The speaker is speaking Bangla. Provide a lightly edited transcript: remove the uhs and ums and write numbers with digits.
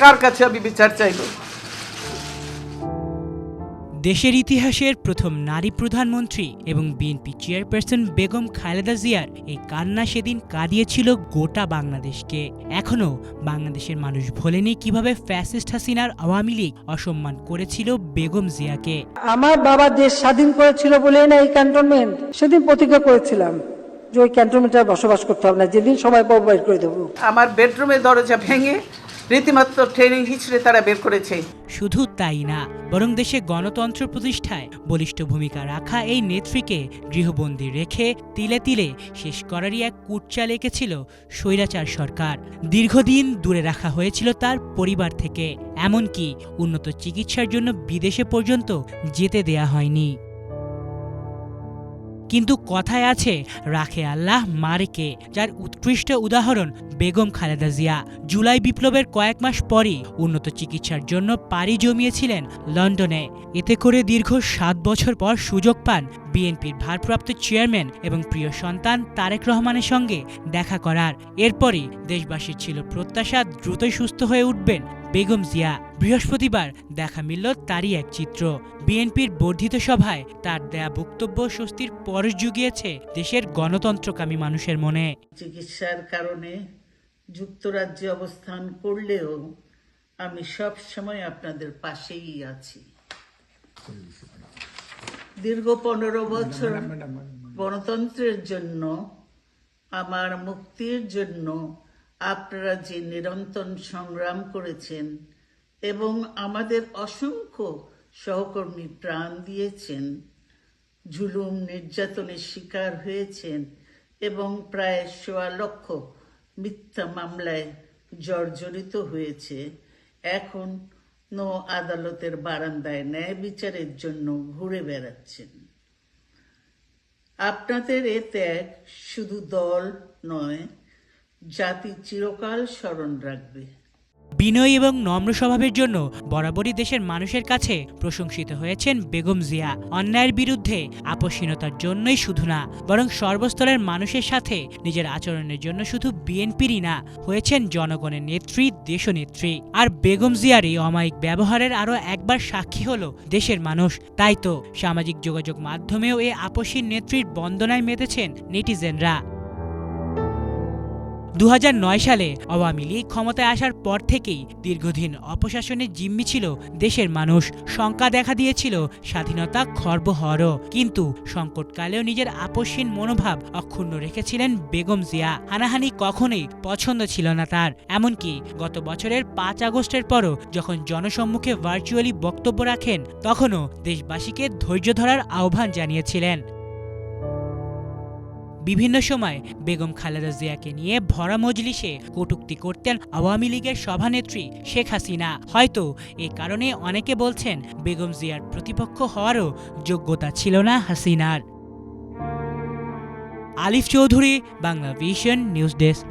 কার কাছে আমি বিচার চাইব? দেশের ইতিহাসের প্রথম নারী প্রধানমন্ত্রী এবং বিএনপি চেয়ারপারসন বেগম খালেদা জিয়ার এই কান্না সেদিন কাঁদিয়েছিল গোটা বাংলাদেশকে। এখনও বাংলাদেশের মানুষ ভোলেনি কিভাবে ফ্যাসিস্ট হাসিনার আওয়ামী লীগ অসম্মান করেছিল বেগম জিয়াকে। আমার বাবা দেশ স্বাধীন করেছিল বলে না এই ক্যান্টনমেন্ট, সেদিন প্রতিজ্ঞা করেছিলাম যে ওই ক্যান্টনমেন্টে বসবাস করতে হবে না, যেদিন সময় পাবো বের করে দেবো। আমার বেডরুমের দরজা ভেঙে রীতিমাত্র ট্রেনিং হিসেবে তারা বের করেছে। শুধু তাই না, বরং দেশে গণতন্ত্র প্রতিষ্ঠায় বলিষ্ঠ ভূমিকা রাখা এই নেত্রীকে গৃহবন্দী রেখে তিলে তিলে শেষ করারই এক কুটচাল এঁকেছিল স্বৈরাচার সরকার। দীর্ঘদিন দূরে রাখা হয়েছিল তার পরিবার থেকে, এমনকি উন্নত চিকিৎসার জন্য বিদেশে পর্যন্ত যেতে দেয়া হয়নি। কিন্তু কথায় আছে, রাখে আল্লাহ মারে কে, যার উৎকৃষ্ট উদাহরণ বেগম খালেদা জিয়া। জুলাই বিপ্লবের কয়েক মাস পরই উন্নত চিকিৎসার জন্য পাড়ি জমিয়েছিলেন লন্ডনে। এতে করে দীর্ঘ 7 বছর পর সুযোগ পান বিএনপির ভারপ্রাপ্ত চেয়ারম্যান এবং প্রিয় সন্তান তারেক রহমানের সঙ্গে দেখা করার। এরপরই দেশবাসীর ছিল প্রত্যাশা দ্রুতই সুস্থ হয়ে উঠবেন বেগম জিয়া। বৃহস্পতিবার দেখা মিলল তারই এক চিত্র। বিএনপির বর্ধিত সভায় তার দেয়া বক্তব্য স্বস্তির পরশ জুগিয়েছে দেশের গণতন্ত্রকামী মানুষের মনে। চিকিৎসার কারণে যুক্তরাজ্যে অবস্থান করলেও আমি সব সময় আপনাদের পাশেই আছি। দীর্ঘ 15 বছর গণতন্ত্রের জন্য, আমার মুক্তির জন্য আপনারা যে নিরন্তর সংগ্রাম করেছেন এবং আমাদের অসংখ্য সহকর্মী প্রাণ দিয়েছেন, জুলুম নির্যাতনের শিকার হয়েছেন এবং প্রায় 1.25 লক্ষ মিথ্যা মামলায় জর্জরিত হয়েছে, এখন আদালতের বারান্দায় ন্যায় বিচারের জন্য ঘুরে বেড়াচ্ছেন। আপনাদের এ ত্যাগ শুধু দল নয়, জাতি চিরকাল স্মরণ রাখবে। বিনয়ী এবং নম্র স্বভাবের জন্য বরাবরই দেশের মানুষের কাছে প্রশংসিত হয়েছেন বেগম জিয়া। অন্যায়ের বিরুদ্ধে আপোষহীনতার জন্যই শুধু না, বরং সর্বস্তরের মানুষের সাথে নিজের আচরণের জন্য শুধু বিএনপিরই না, হয়েছেন জনগণের নেত্রী, দেশনেত্রী। আর বেগম জিয়ার এই অমায়িক ব্যবহারের আরও একবার সাক্ষী হলো দেশের মানুষ। তাই তো সামাজিক যোগাযোগ মাধ্যমেও এই আপোষহীন নেত্রীর বন্দনায় মেতেছেন নেটিজেনরা। 2009 সালে আওয়ামী লীগ ক্ষমতায় আসার পর থেকেই দীর্ঘদিন অপশাসনের জিম্মি ছিল দেশের মানুষ। শঙ্কা দেখা দিয়েছিল স্বাধীনতা খর্ব হওয়ারও, কিন্তু সংকটকালেও নিজের আপোষহীন মনোভাব অক্ষুণ্ণ রেখেছিলেন বেগম জিয়া। হানাহানি কখনোই পছন্দ ছিল না তার। এমনকি গত বছরের 5 আগস্টের পরও যখন জনসম্মুখে ভার্চুয়ালি বক্তব্য রাখেন, তখনও দেশবাসীকে ধৈর্য ধরার আহ্বান জানিয়েছিলেন। বিভিন্ন সময় বেগম খালেদা জিয়াকে নিয়ে ভরা মজলিসে কটূক্তি করতেন আওয়ামী লীগের সভানেত্রী শেখ হাসিনা। হয়তো এ কারণে অনেকে বলছেন বেগম জিয়ার প্রতিপক্ষ হওয়ারও যোগ্যতা ছিল না হাসিনার। আলিফ Chowdhury, Bangla vision news desk.